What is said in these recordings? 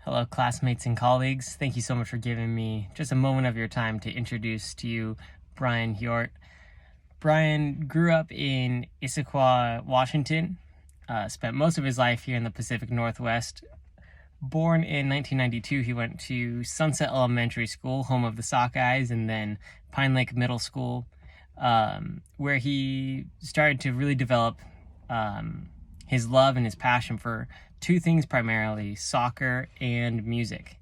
Hello, classmates and colleagues. Thank you so much for giving me just a moment of your time to introduce to you Brian Hjort. Brian grew up in Issaquah, Washington, spent most of his life here in the Pacific Northwest. Born in 1992, he went to Sunset Elementary School, home of the Sockeyes, and then Pine Lake Middle School, where he started to really develop his love and his passion for two things primarily: soccer and music.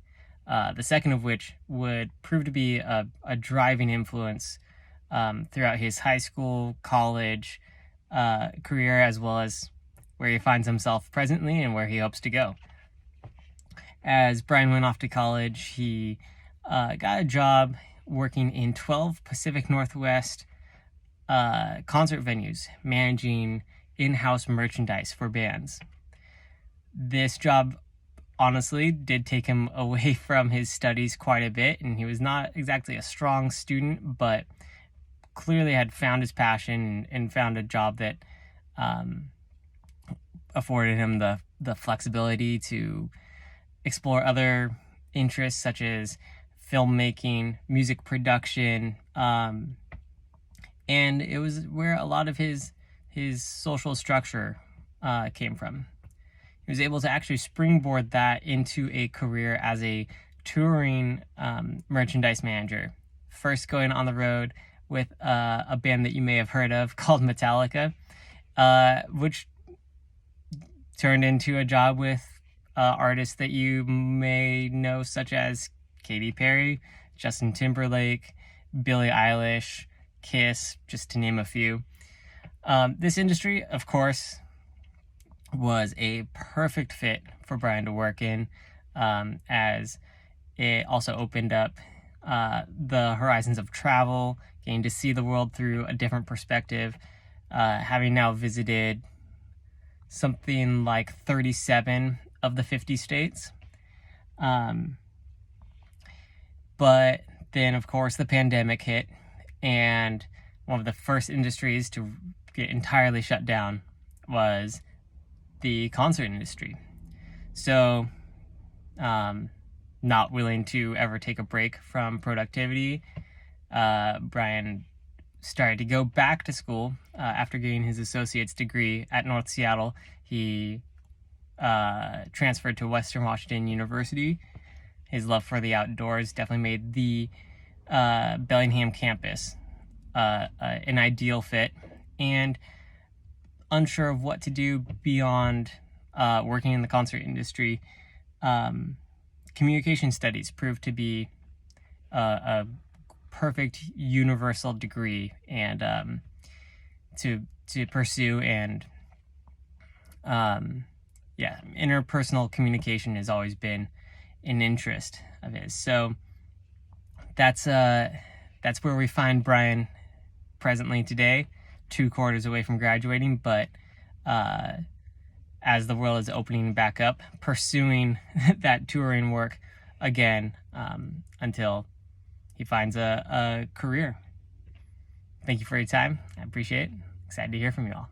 The second of which would prove to be a driving influence throughout his high school, college career, as well as where he finds himself presently and where he hopes to go. As Brian went off to college, he got a job working in 12 Pacific Northwest concert venues, managing in-house merchandise for bands. This job honestly did take him away from his studies quite a bit, and he was not exactly a strong student, but clearly had found his passion and found a job that afforded him the flexibility to explore other interests such as filmmaking, music production, and it was where a lot of his social structure came from. He was able to actually springboard that into a career as a touring merchandise manager. First going on the road with a band that you may have heard of called Metallica, which turned into a job with artists that you may know, such as Katy Perry, Justin Timberlake, Billie Eilish, Kiss, just to name a few. This industry, of course, was a perfect fit for Brian to work in, as it also opened up the horizons of travel, getting to see the world through a different perspective, having now visited something like 37 of the 50 states. But then, of course, the pandemic hit, and one of the first industries to get entirely shut down was the concert industry. So, not willing to ever take a break from productivity, Brian started to go back to school after getting his associate's degree at North Seattle. He transferred to Western Washington University. His love for the outdoors definitely made the Bellingham campus an ideal fit, and unsure of what to do beyond working in the concert industry, communication studies proved to be a perfect universal degree and to pursue. And interpersonal communication has always been an interest of his. So that's where we find Brian presently today, 2 quarters away from graduating, but as the world is opening back up, pursuing that touring work again until he finds a career. Thank you for your time. I appreciate it. Excited to hear from you all.